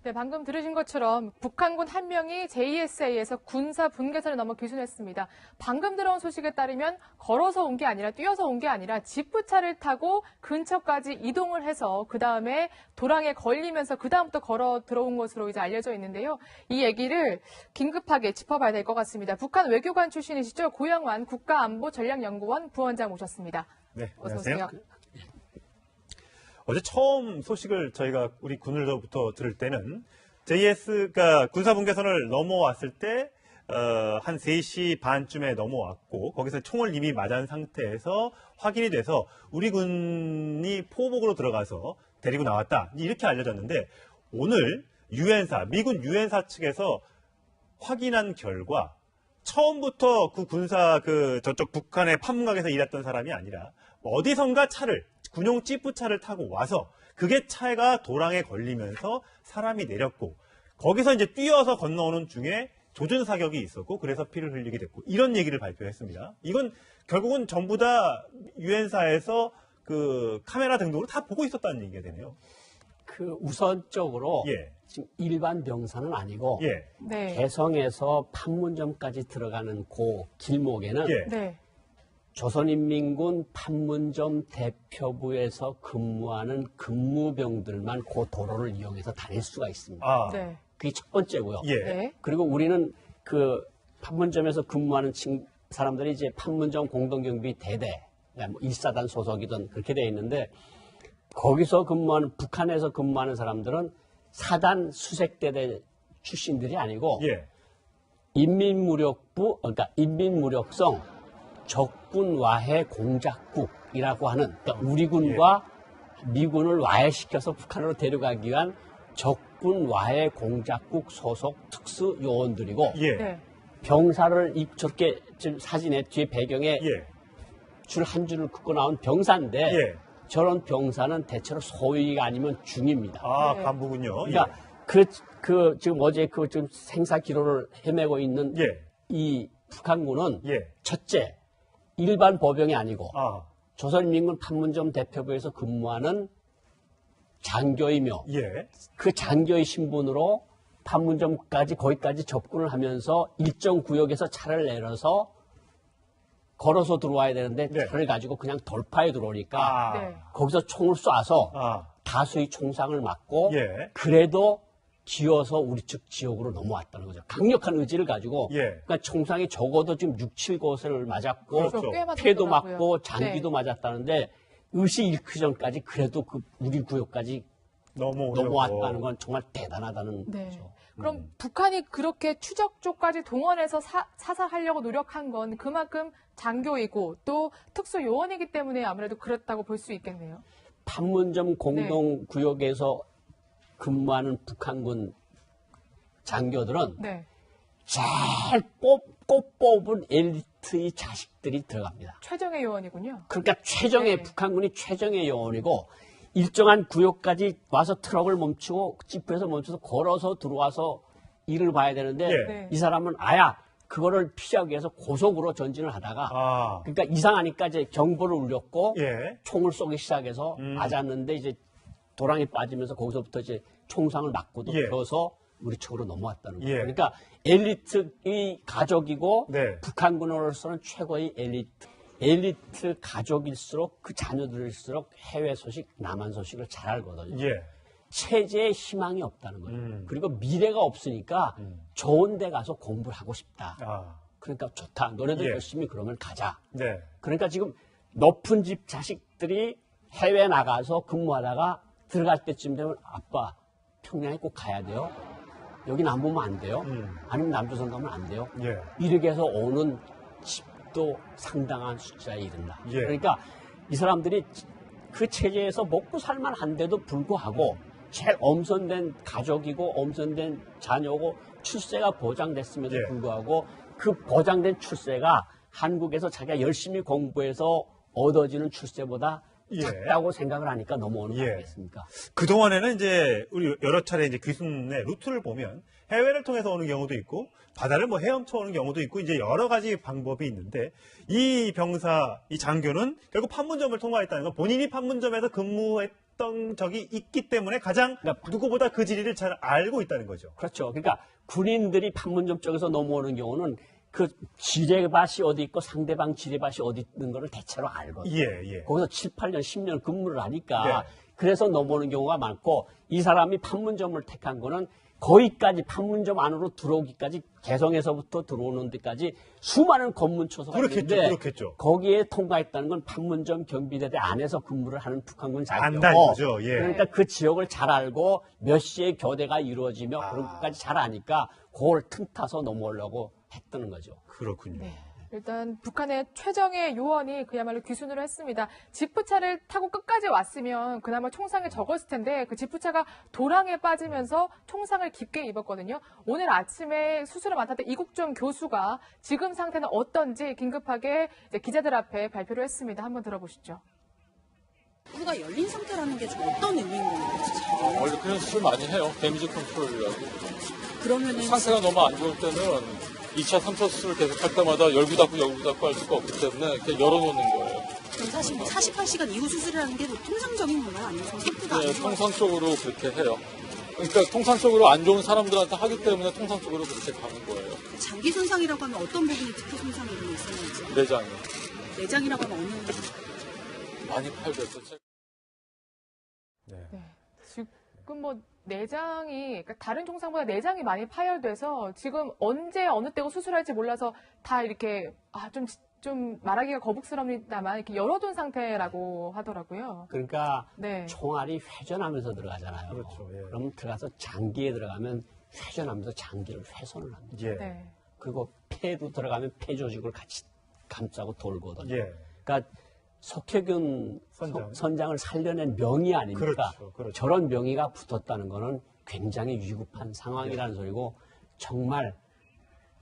네, 방금 들으신 것처럼 북한군 한 명이 JSA에서 군사 분계선을 넘어 귀순했습니다. 방금 들어온 소식에 따르면 걸어서 온 게 아니라 뛰어서 온 게 아니라 지프차를 타고 근처까지 이동을 해서 그 다음에 도랑에 걸리면서 그 다음부터 걸어 들어온 것으로 이제 알려져 있는데요. 이 얘기를 긴급하게 짚어봐야 될 것 같습니다. 북한 외교관 출신이시죠. 고영환 국가안보전략연구원 부원장 모셨습니다. 네, 어서 안녕하세요. 오세요. 어제 처음 소식을 저희가 우리 군으로부터 들을 때는 JS가 군사분계선을 넘어왔을 때 한 3시 반쯤에 넘어왔고 거기서 총을 이미 맞은 상태에서 확인이 돼서 우리 군이 포복으로 들어가서 데리고 나왔다 이렇게 알려졌는데 오늘 유엔사 미군 유엔사 측에서 확인한 결과 처음부터 그 군사 저쪽 북한의 판문각에서 일했던 사람이 아니라 어디선가 군용 지프차를 타고 와서 그게 차가 도랑에 걸리면서 사람이 내렸고 거기서 이제 뛰어서 건너오는 중에 조준 사격이 있었고 그래서 피를 흘리게 됐고 이런 얘기를 발표했습니다. 이건 결국은 전부 다 유엔사에서 그 카메라 등등으로 다 보고 있었다는 얘기가 되네요. 그 우선적으로 예. 지금 일반 병사는 아니고 예. 네. 개성에서 판문점까지 들어가는 그 길목에는 예. 네. 조선인민군 판문점 대표부에서 근무하는 근무병들만 그 도로를 이용해서 다닐 수가 있습니다. 아. 네. 그게 첫 번째고요. 예. 네. 그리고 우리는 그 판문점에서 근무하는 사람들이 이제 판문점 공동경비 대대, 뭐 1사단 소속이든 그렇게 되어 있는데 거기서 북한에서 근무하는 사람들은 사단 수색대대 출신들이 아니고 예. 인민무력부, 그러니까 인민무력성 적군 와해 공작국이라고 하는 그러니까 우리 군과 미군을 와해시켜서 북한으로 데려가기 위한 적군 와해 공작국 소속 특수 요원들이고 예. 네. 병사를 저렇게 지금 사진에 뒤에 배경에 예. 줄 한 줄을 긋고 나온 병사인데 예. 저런 병사는 대체로 소위가 아니면 중입니다. 아, 네. 간부군요. 그러니까 지금 어제 지금 생사 기록을 헤매고 있는 예. 이 북한군은 예. 첫째 일반 보병이 아니고 아. 조선인민군 판문점 대표부에서 근무하는 장교이며 예. 그 장교의 신분으로 판문점까지 거기까지 접근을 하면서 일정 구역에서 차를 내려서 걸어서 들어와야 되는데 네. 차를 가지고 그냥 돌파해 들어오니까 아. 네. 거기서 총을 쏴서 아. 다수의 총상을 맞고 예. 그래도 기어서 우리 측 지역으로 넘어왔다는 거죠. 강력한 의지를 가지고 예. 그러니까 총상이 적어도 지금 6, 7곳을 맞았고 그렇죠. 꽤 폐도 맞았더라고요. 맞고 장기도 네. 맞았다는데 의식 잃기 전까지 그래도 그 우리 구역까지 넘어왔다는 건 정말 대단하다는 네. 거죠. 그럼 북한이 그렇게 추적 쪽까지 동원해서 사살하려고 노력한 건 그만큼 장교이고 또 특수 요원이기 때문에 아무래도 그렇다고 볼 수 있겠네요. 판문점 공동구역에서 근무하는 북한군 장교들은 네. 제일 꼭 뽑은 엘리트의 자식들이 들어갑니다. 최정예 요원이군요. 그러니까 최정예 네. 북한군이 최정예 요원이고 일정한 구역까지 와서 트럭을 멈추고 지프에서 멈춰서 걸어서 들어와서 일을 봐야 되는데 예. 네. 이 사람은 그거를 피하기 위해서 고속으로 전진을 하다가 아. 그러니까 이상하니까 이제 경보를 울렸고 예. 총을 쏘기 시작해서 맞았는데 이제 도랑이 빠지면서 거기서부터 이제 총상을 맞고도 예. 들어서 우리 측으로 넘어왔다는 거예요. 예. 그러니까 엘리트의 가족이고 네. 북한군으로서는 최고의 엘리트 가족일수록 그 자녀들일수록 해외 소식, 남한 소식을 잘 알거든요. 예. 체제에 희망이 없다는 거예요. 그리고 미래가 없으니까 좋은 데 가서 공부를 하고 싶다. 아. 그러니까 좋다. 너네들 예. 열심히 그러면 가자. 네. 그러니까 지금 높은 집 자식들이 해외 나가서 근무하다가 들어갈 때쯤 되면 아빠 평양에 꼭 가야 돼요. 여기 남보면 안 돼요. 아니면 남조선 가면 안 돼요. 예. 이렇게 해서 오는 집도 상당한 숫자에 이른다. 예. 그러니까 이 사람들이 그 체제에서 먹고 살만한데도 불구하고 제일 엄선된 가족이고 엄선된 자녀고 출세가 보장됐음에도 예. 불구하고 그 보장된 출세가 한국에서 자기가 열심히 공부해서 얻어지는 출세보다 예. 작다고 생각을 하니까 넘어오는 거 예. 아니겠습니까? 그동안에는 이제 우리 여러 차례 이제 귀순의 루트를 보면 해외를 통해서 오는 경우도 있고 바다를 뭐 헤엄쳐 오는 경우도 있고 이제 여러 가지 방법이 있는데 이 병사, 이 장교는 결국 판문점을 통과했다는 건 본인이 판문점에서 했던 적이 있기 때문에 가장 누구보다 그 지리를 잘 알고 있다는 거죠. 그렇죠. 그러니까 군인들이 판문점 쪽에서 넘어오는 경우는 그 지뢰밭이 어디 있고 상대방 지뢰밭이 어디 있는 거를 대체로 알거든요. 예. 거기서 7, 8년, 10년 근무를 하니까 네. 그래서 넘어오는 경우가 많고 이 사람이 판문점을 택한 거는 거기까지 판문점 안으로 들어오기까지 개성에서부터 들어오는 데까지 수많은 검문 초소가 있는데 그렇겠죠. 거기에 통과했다는 건 판문점 경비대대 안에서 근무를 하는 북한군 안다는 자격이고 거죠. 예. 그러니까 그 지역을 잘 알고 몇 시에 교대가 이루어지며 그런 것까지 잘 아니까 그걸 틈타서 넘어오려고 했다는 거죠. 그렇군요. 네. 일단 북한의 최정예 요원이 그야말로 귀순을 했습니다. 지프차를 타고 끝까지 왔으면 그나마 총상이 적었을 텐데 그 지프차가 도랑에 빠지면서 총상을 깊게 입었거든요. 오늘 아침에 수술을 맡았던 이국종 교수가 지금 상태는 어떤지 긴급하게 이제 기자들 앞에 발표를 했습니다. 한번 들어보시죠. 우리가 열린 상태라는 게 좀 어떤 의미인 건가요? 원래 그런 수술 많이 해요. 데미지 컨트롤이라고. 그러면은 상태가 너무 안 좋을 때는 2차, 3차 수술을 계속 할 때마다 열구 닫고 할 수가 없기 때문에 그냥 열어놓는 거예요. 그럼 사실 뭐 48시간 이후 수술이라는 게 통상적인 건가요? 아니면 좀 상태가 네, 안 좋아요? 통상적으로 그렇게 해요. 그러니까 통상적으로 안 좋은 사람들한테 하기 때문에 통상적으로 그렇게 가는 거예요. 장기 손상이라고 하면 어떤 부분이 특히 손상이 좀 있었는지. 내장이. 내장이라고 하면 어느 많이 파열됐어요. 네. 네. 지금 뭐 내장이 그러니까 다른 총상보다 내장이 많이 파열돼서 지금 언제 어느 때고 수술할지 몰라서 다 이렇게 좀 말하기가 거북스럽니다만 이렇게 열어둔 상태라고 하더라고요. 그러니까 네. 총알이 회전하면서 들어가잖아요. 그렇죠. 예. 그럼 들어가서 장기에 들어가면 회전하면서 장기를 훼손을 합니다. 예. 네. 그리고 폐도 들어가면 폐 조직을 같이 감싸고 돌거든요. 예. 그러니까 석회균 선장을 살려낸 명의 아닙니까? 그렇죠. 저런 명의가 붙었다는 거는 굉장히 위급한 상황이라는 소리고 정말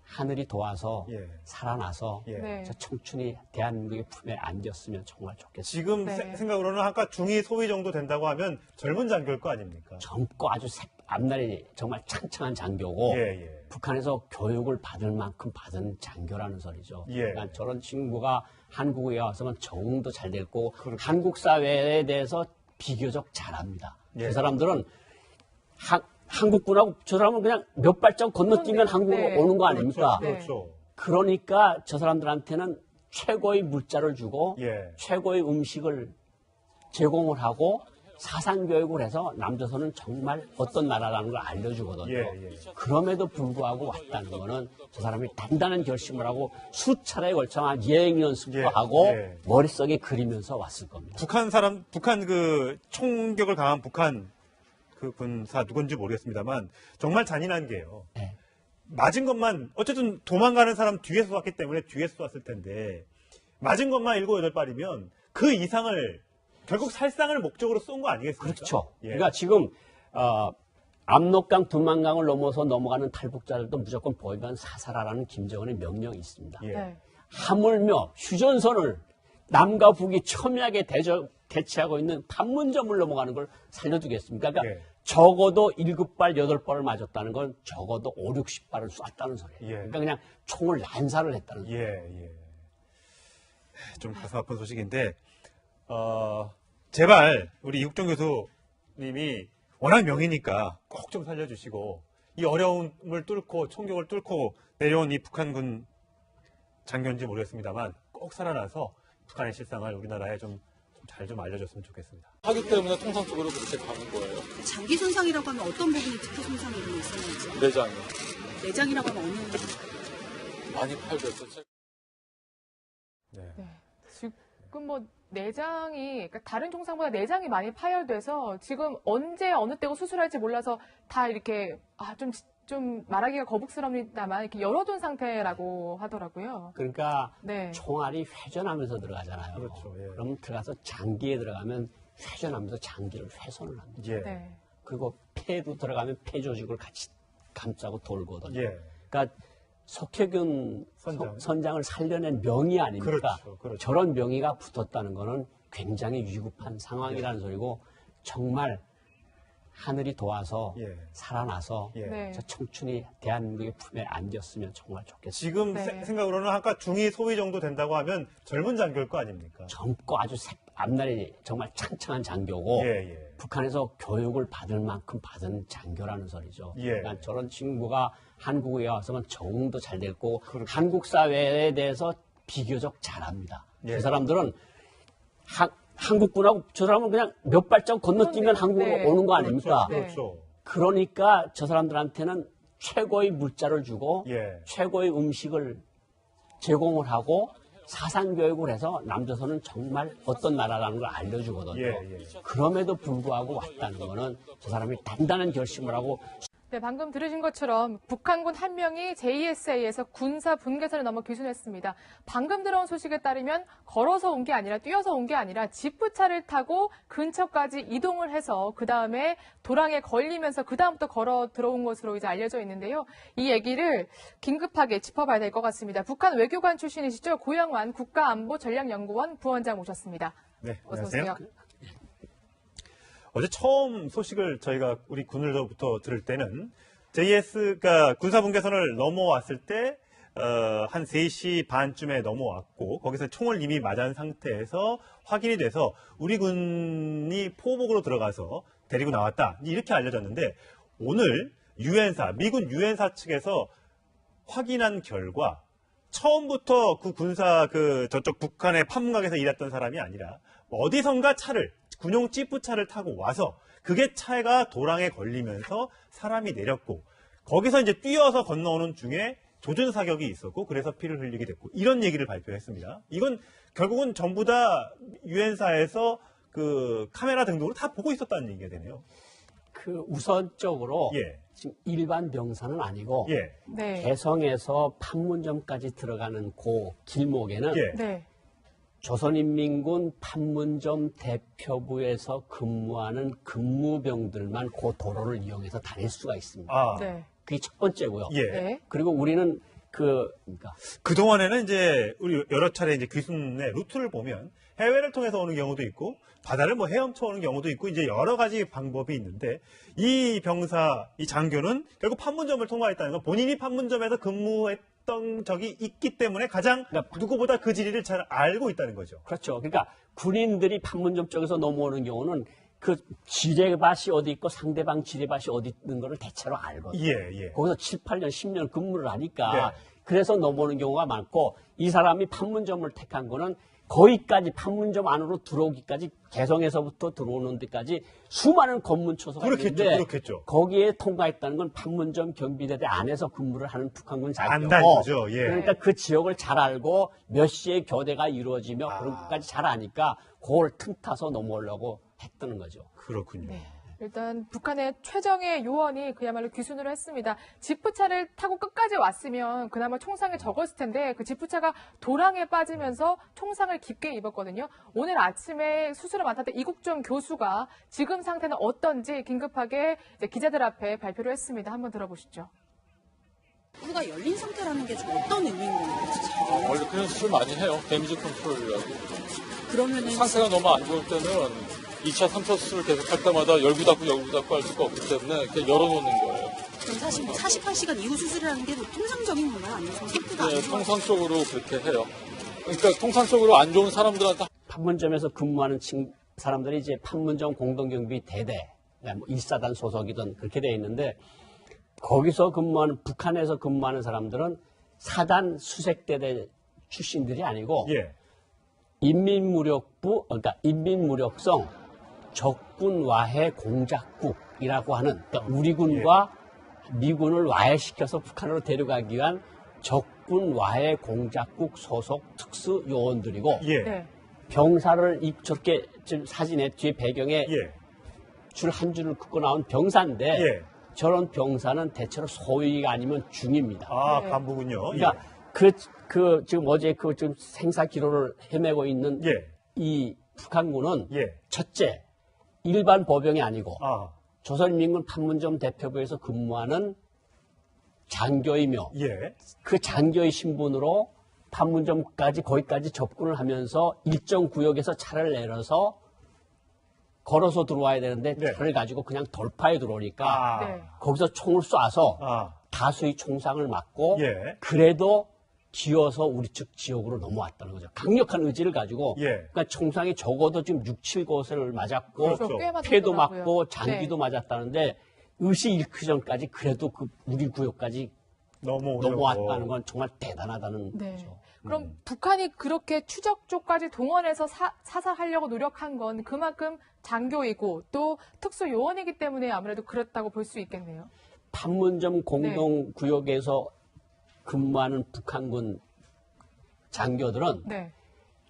하늘이 도와서 예. 살아나서 예. 네. 저 청춘이 대한민국의 품에 안겼으면 정말 좋겠습니다. 지금 네. 생각으로는 아까 중위 소위 정도 된다고 하면 젊은 장교일 거 아닙니까? 젊고 아주 앞날이 정말 창창한 장교고 예. 북한에서 교육을 받을 만큼 받은 장교라는 소리죠. 예. 그러니까 저런 친구가 한국에 와서는 적응도 잘 됐고 한국 사회에 대해서 비교적 잘합니다. 예. 그 사람들은 한국군하고 저 사람은 그냥 몇 발짝 건너뛰면 한국으로 네. 오는 거 아닙니까? 그렇죠. 그러니까 저 사람들한테는 최고의 물자를 주고 예. 최고의 음식을 제공을 하고 사상교육을 해서 남조선은 정말 어떤 나라라는 걸 알려주거든요. 예. 그럼에도 불구하고 왔다는 거는 저 사람이 단단한 결심을 하고 수차례에 걸쳐만 예행 연습도 예. 하고 예. 머릿속에 그리면서 왔을 겁니다. 북한 그 총격을 강한 북한 그 군사 누군지 모르겠습니다만 정말 잔인한 게요. 네. 맞은 것만 어쨌든 도망가는 사람 뒤에서 쐈기 때문에 뒤에서 쐈을 텐데 맞은 것만 7, 8발이면 그 이상을 결국 살상을 목적으로 쏜 거 아니겠습니까? 그렇죠. 예. 그러니까 지금 압록강, 두만강을 넘어서 넘어가는 탈북자들도 무조건 보이면 사살하라는 김정은의 명령이 있습니다. 예. 네. 하물며 휴전선을 남과 북이 첨예하게 대치하고 있는 판문점을 넘어가는 걸 살려두겠습니까? 그러니까 예. 적어도 7발, 8발을 맞았다는 건 적어도 5, 60발을 쐈다는 소리예요. 예. 그러니까 그냥 총을 난사를 했다는 소리예요. 예. 좀 가슴 아픈 소식인데, 제발 우리 이국종 교수님이 워낙 명이니까 꼭 좀 살려주시고 이 어려움을 뚫고 총격을 뚫고 내려온 이 북한군 장교인지 모르겠습니다만 꼭 살아나서 북한의 실상을 우리나라에 좀 잘 좀 알려줬으면 좋겠습니다. 하기 때문에 통상적으로 그렇게 가는 거예요. 장기 손상이라고 하면 어떤 부분이 특히 손상이 좀 있었는지. 내장이. 내장이라고 하면 어느 많이 파열됐어요. 네. 네. 지금 뭐 내장이 그러니까 다른 총상보다 내장이 많이 파열돼서 지금 언제 어느 때고 수술할지 몰라서 다 이렇게 좀 말하기가 거북스럽니다만 이렇게 열어둔 상태라고 하더라고요. 그러니까 네. 총알이 회전하면서 들어가잖아요. 그렇죠. 예. 그럼 들어가서 장기에 들어가면 회전하면서 장기를 훼손을 합니다. 예. 네. 그리고 폐도 들어가면 폐 조직을 같이 감싸고 돌거든요. 예. 그러니까 석회균 선장을 살려낸 명의 아닙니까? 그렇죠. 저런 명의가 붙었다는 거는 굉장히 위급한 상황이라는 소리고 정말 하늘이 도와서 예. 살아나서 예. 네. 저 청춘이 대한민국의 품에 안겼으면 정말 좋겠습니다. 지금 네. 생각으로는 아까 중위 소위 정도 된다고 하면 젊은 장교일 거 아닙니까? 젊고 아주 앞날이 정말 창창한 장교고 예, 예. 북한에서 교육을 받을 만큼 받은 장교라는 소리죠. 예. 그러니까 저런 친구가 한국에 와서는 적응도 잘 됐고 한국 사회에 대해서 비교적 잘합니다. 예. 그 사람들은 한국군하고 저 사람은 그냥 몇 발짝 건너뛰면 한국으로 네. 오는 거 아닙니까? 그렇죠. 그러니까 저 사람들한테는 최고의 물자를 주고 예. 최고의 음식을 제공을 하고 사상교육을 해서 남조선은 정말 어떤 나라라는 걸 알려주거든요. 예, 예. 그럼에도 불구하고 왔다는 거는 저 사람이 단단한 결심을 하고 네, 방금 들으신 것처럼 북한군 한 명이 JSA에서 군사 분계선을 넘어 귀순했습니다. 방금 들어온 소식에 따르면 걸어서 온 게 아니라 뛰어서 온 게 아니라 지프차를 타고 근처까지 이동을 해서 그 다음에 도랑에 걸리면서 그 다음부터 걸어 들어온 것으로 이제 알려져 있는데요. 이 얘기를 긴급하게 짚어봐야 될 것 같습니다. 북한 외교관 출신이시죠. 고영환 국가안보전략연구원 부원장 모셨습니다. 네, 어서 안녕하세요. 오세요. 어제 처음 소식을 저희가 우리 군으로부터 들을 때는 JS가 군사분계선을 넘어왔을 때 한 3시 반쯤에 넘어왔고 거기서 총을 이미 맞은 상태에서 확인이 돼서 우리 군이 포복으로 들어가서 데리고 나왔다 이렇게 알려졌는데 오늘 유엔사 미군 유엔사 측에서 확인한 결과 처음부터 그 군사 저쪽 북한의 판문각에서 일했던 사람이 아니라 어디선가 군용 지프차를 타고 와서 그게 차가 도랑에 걸리면서 사람이 내렸고 거기서 이제 뛰어서 건너오는 중에 조준 사격이 있었고 그래서 피를 흘리게 됐고 이런 얘기를 발표했습니다. 이건 결국은 전부 다 유엔사에서 그 카메라 등등으로 다 보고 있었다는 얘기가 되네요. 그 우선적으로 예. 지금 일반 병사는 아니고 예. 네. 개성에서 판문점까지 들어가는 그 길목에는 예. 네. 조선인민군 판문점 대표부에서 근무하는 근무병들만 그 도로를 이용해서 다닐 수가 있습니다. 아. 네. 그게 첫 번째고요. 예. 네. 그리고 우리는 그러니까 그동안에는 이제 우리 여러 차례 이제 귀순의 루트를 보면 해외를 통해서 오는 경우도 있고 바다를 뭐 헤엄쳐 오는 경우도 있고 이제 여러 가지 방법이 있는데 이 병사, 이 장교는 결국 판문점을 통과했다는 건 본인이 판문점에서 근무했던 적이 있기 때문에 가장 누구보다 그 지리를 잘 알고 있다는 거죠. 그렇죠. 그러니까 군인들이 판문점 쪽에서 넘어오는 경우는 그 지뢰밭이 어디 있고 상대방 지뢰밭이 어디 있는 거를 대체로 알거든요. 예, 예. 거기서 7, 8년, 10년 근무를 하니까 네. 그래서 넘어오는 경우가 많고 이 사람이 판문점을 택한 거는 거기까지 판문점 안으로 들어오기까지 개성에서부터 들어오는 데까지 수많은 검문 초소가 그렇겠죠, 있는데 그렇겠죠. 거기에 통과했다는 건 판문점 경비대대 안에서 근무를 하는 북한군 안다는 장교고 거죠, 예. 그러니까 그 지역을 잘 알고 몇 시에 교대가 이루어지며 그런 것까지 잘 아니까 그걸 틈타서 넘어오려고 했다는 거죠. 그렇군요. 네. 일단 북한의 최정예 요원이 그야말로 귀순을 했습니다. 지프차를 타고 끝까지 왔으면 그나마 총상이 적었을 텐데 그 지프차가 도랑에 빠지면서 총상을 깊게 입었거든요. 오늘 아침에 수술을 맡았던 이국종 교수가 지금 상태는 어떤지 긴급하게 이제 기자들 앞에 발표를 했습니다. 한번 들어보시죠. 누가 열린 상태라는 게 좀 어떤 의미인 건지 잘 원래 그런 수술 많이 해요. 데미지 컨트롤이라고. 그러면은 상태가 너무 안 좋을 때는 2차, 3차 수술을 계속 할 때마다 열구 닫고 할 수가 없기 때문에 그냥 열어놓는 거예요. 그럼 사실 뭐 48시간 이후 수술이라는 게 통상적인 건가요? 아니면 상태가 안 네, 좋아요? 통상적으로 그렇게 해요. 그러니까 통상적으로 안 좋은 사람들한테 판문점에서 근무하는 사람들이 이제 판문점 공동경비 대대, 뭐 1사단 소속이든 그렇게 돼 있는데 거기서 근무하는 북한에서 근무하는 사람들은 사단 수색대대 출신들이 아니고 예. 인민무력부, 그러니까 인민무력성 적군 와해 공작국이라고 하는 그러니까 우리 군과 미군을 와해시켜서 북한으로 데려가기 위한 적군 와해 공작국 소속 특수 요원들이고 예. 네. 병사를 저렇게 지금 사진에 뒤에 배경에 예. 줄 한 줄을 긋고 나온 병사인데 예. 저런 병사는 대체로 소위가 아니면 중입니다. 아, 네. 간부군요. 그러니까 지금 어제 지금 생사 기로를 헤매고 있는 예. 이 북한군은 예. 첫째 일반 보병이 아니고 아, 조선인민군 판문점 대표부에서 근무하는 장교이며 예. 그 장교의 신분으로 판문점까지 거기까지 접근을 하면서 일정 구역에서 차를 내려서 걸어서 들어와야 되는데 네. 차를 가지고 그냥 돌파해 들어오니까 아, 네. 거기서 총을 쏴서 아, 다수의 총상을 맞고 예. 그래도 기어서 우리 측 지역으로 넘어왔다는 거죠. 강력한 의지를 가지고 예. 그러니까 총상이 적어도 지금 6, 7곳을 맞았고 그렇죠. 꽤 폐도 맞았더라고요. 맞고 장기도 네. 맞았다는데 의식 잃기 전까지 그래도 그 우리 구역까지 넘어왔다는 건 정말 대단하다는 네. 거죠. 그럼 북한이 그렇게 추적 쪽까지 동원해서 사살하려고 노력한 건 그만큼 장교이고 또 특수 요원이기 때문에 아무래도 그렇다고 볼 수 있겠네요. 판문점 공동구역에서 근무하는 북한군 장교들은 네.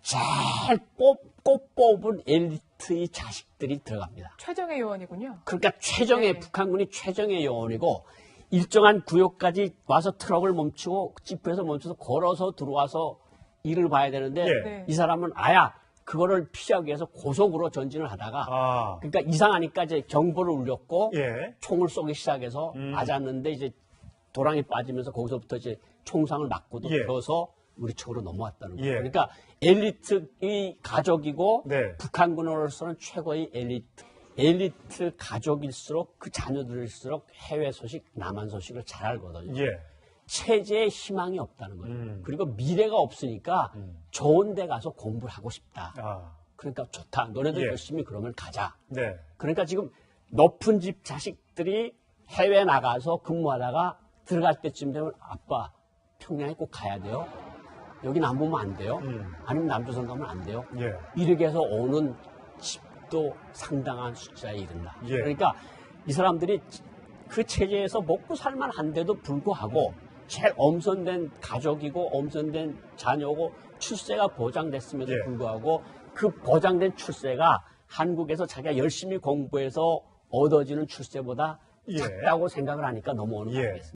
제일 꼭 뽑은 엘리트의 자식들이 들어갑니다. 최정예 요원이군요. 그러니까 최정예 네. 북한군이 최정예 요원이고 일정한 구역까지 와서 트럭을 멈추고 지프에서 멈춰서 걸어서 들어와서 일을 봐야 되는데 예. 네. 이 사람은 그거를 피하기 위해서 고속으로 전진을 하다가 아, 그러니까 이상하니까 이제 경보를 울렸고 예. 총을 쏘기 시작해서 맞았는데 이제 도랑이 빠지면서 거기서부터 이제 총상을 맞고도 예. 들어서 우리 측으로 넘어왔다는 거예요. 예. 그러니까 엘리트의 가족이고 네. 북한군으로서는 최고의 엘리트 가족일수록 그 자녀들일수록 해외 소식, 남한 소식을 잘 알거든요. 예. 체제에 희망이 없다는 거예요. 그리고 미래가 없으니까 좋은 데 가서 공부를 하고 싶다. 아, 그러니까 좋다. 너네들 예. 열심히 그러면 가자. 네. 그러니까 지금 높은 집 자식들이 해외 나가서 근무하다가 들어갈 때쯤 되면 아빠 평양에 꼭 가야 돼요. 여기 남보면 안 돼요. 아니면 남조선 가면 안 돼요. 예. 이렇게 해서 오는 집도 상당한 숫자에 이른다. 예. 그러니까 이 사람들이 그 체제에서 먹고 살만한데도 불구하고 제일 엄선된 가족이고 엄선된 자녀고 출세가 보장됐음에도 예. 불구하고 그 보장된 출세가 한국에서 자기가 열심히 공부해서 얻어지는 출세보다 예. 작다고 생각을 하니까 넘어오는 예. 거겠습니다.